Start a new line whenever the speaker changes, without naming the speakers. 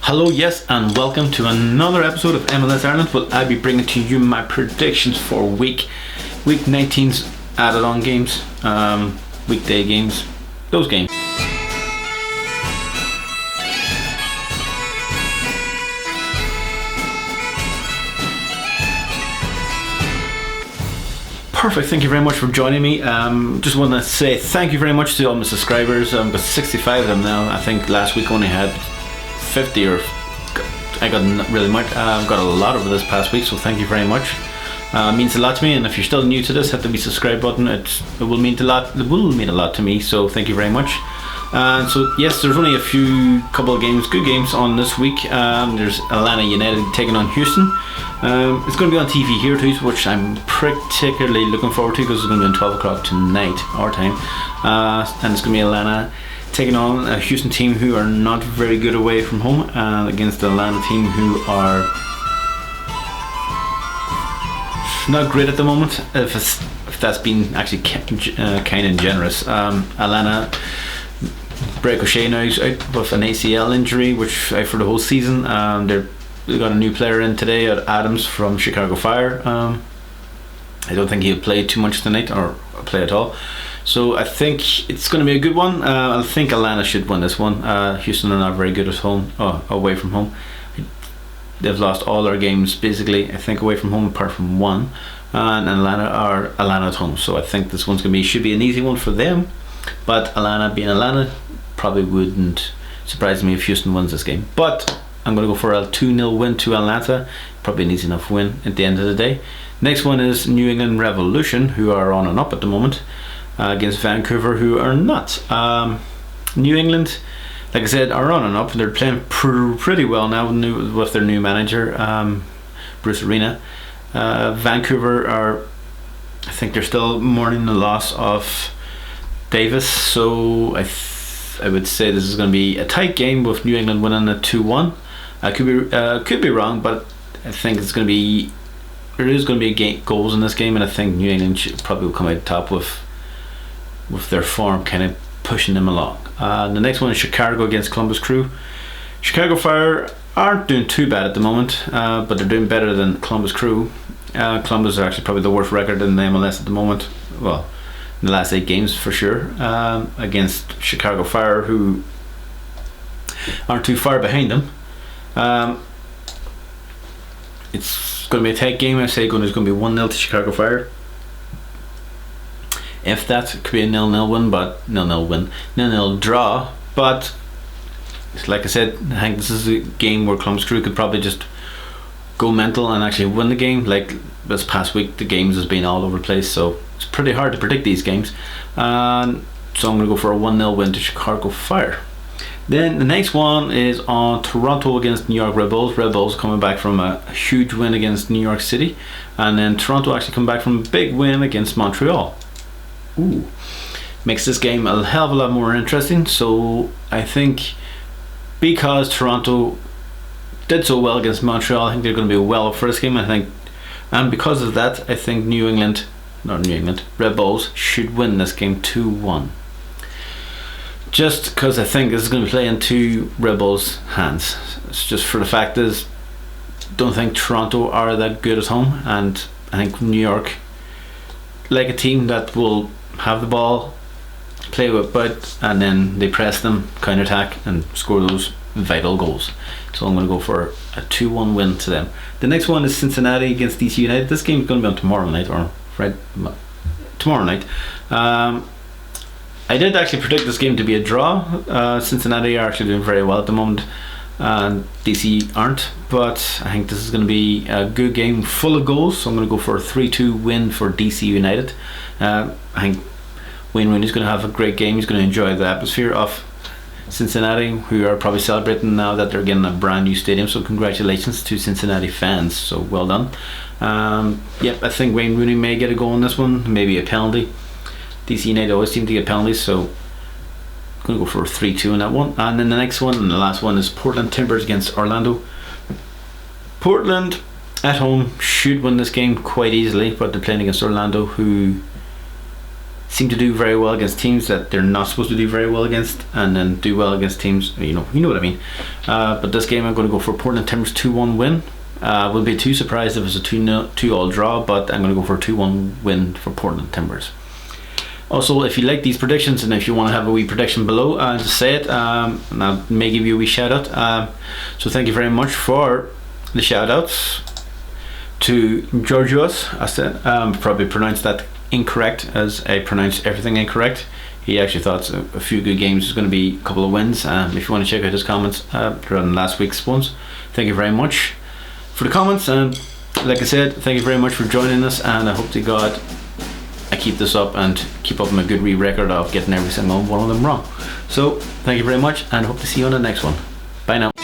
Hello, yes, and welcome to another episode of MLS Ireland. Well, I'll be bringing to you my predictions for week 19's added on games, weekday games, those games. Perfect, thank you very much for joining me. Just want to say thank you very much to all my subscribers. I've got 65 of them now. I think last week only had 50, or I got really much. I've got a lot over this past week, so thank you very much. It means a lot to me, and if you're still new to this, hit the subscribe button. It will mean a lot. It will mean a lot to me, so thank you very much. So yes, there's only a couple of games, good games on this week. There's Atlanta United taking on Houston. It's going to be on TV here too, which I'm particularly looking forward to because it's going to be on 12 o'clock tonight, our time. And it's going to be Atlanta taking on a Houston team who are not very good away from home, against the Atlanta team who are not great at the moment, if that's been actually kind and generous. Atlanta, Breakaway now is out with an ACL injury, which out for the whole season. They've got a new player in today, Adams from Chicago Fire. I don't think he'll play too much tonight or play at all. So I think it's going to be a good one. I think Atlanta should win this one. Houston are not very good at home, away from home. They've lost all their games basically, I think, away from home apart from one. And Atlanta at home. So I think this one's should be an easy one for them. But Atlanta being Atlanta, probably wouldn't surprise me if Houston wins this game. But I'm going to go for a 2-0 win to Atlanta. Probably an easy enough win at the end of the day. Next one is New England Revolution, who are on and up at the moment, against Vancouver, who are not. New England, like I said, are on and up. They're playing pretty well now with their new manager, Bruce Arena. Vancouver I think they're still mourning the loss of Davis, so I would say this is going to be a tight game with New England winning at 2-1. I could be wrong, but I think there is going to be goals in this game, and I think New England probably will come out top with their form kind of pushing them along. The next one is Chicago against Columbus Crew. Chicago Fire aren't doing too bad at the moment, but they're doing better than Columbus Crew. Columbus are actually probably the worst record in the MLS at the moment. Well, in the last 8 games for sure, against Chicago Fire, who aren't too far behind them. It's going to be a tight game. I say there's going to be 1-0 to Chicago Fire. If that, it could be a 0-0 win, but 0-0 draw. But like I said, I think this is a game where Columbus Crew could probably just go mental and actually win the game. Like this past week, the games has been all over the place, so it's pretty hard to predict these games. So I'm going to go for a 1-0 win to Chicago Fire. Then the next one is on Toronto against New York Red Bulls. Red Bulls coming back from a huge win against New York City, and then Toronto actually come back from a big win against Montreal. Ooh, makes this game a hell of a lot more interesting. So I think because Toronto did so well against Montreal, I think they're going to be well up for this game. And because of that, I think Red Bulls should win this game 2-1. Just because I think this is going to play into Red Bulls' hands. It's just for the fact is, don't think Toronto are that good at home, and I think New York, like a team that will have the ball, play with it, and then they press them, counter-attack, and score those vital goals. So I'm going to go for a 2-1 win to them. The next one is Cincinnati against DC United. This game is going to be on tomorrow night, tomorrow night. I did actually predict this game to be a draw. Cincinnati are actually doing very well at the moment, and DC aren't. But I think this is going to be a good game full of goals, so I'm going to go for a 3-2 win for DC United. I think Wayne Rooney's going to have a great game. He's going to enjoy the atmosphere of Cincinnati, who are probably celebrating now that they're getting a brand new stadium. So congratulations to Cincinnati fans. So well done. I think Wayne Rooney may get a goal in this one, maybe a penalty. DC United always seem to get penalties, so I'm going to go for a 3-2 in that one. And then the next one and the last one is Portland Timbers against Orlando. Portland at home should win this game quite easily, but they're playing against Orlando, who seem to do very well against teams that they're not supposed to do very well against, and then do well against teams, you know what I mean. But this game I'm going to go for Portland Timbers 2-1 win. Wouldn't be too surprised if it's a 2-2 draw, but I'm going to go for a 2-1 win for Portland Timbers. Also, if you like these predictions and if you want to have a wee prediction below, just say it, and I may give you a wee shout out. So thank you very much for the shout outs to Georgios. I said probably pronounced that incorrect, as I pronounced everything incorrect. He actually thought a few good games was going to be a couple of wins. If you want to check out his comments from last week's ones, thank you very much for the comments. And like I said, thank you very much for joining us, and I hope to God I keep this up and keep up my good record of getting every single one of them wrong. So thank you very much, and hope to see you on the next one. Bye now.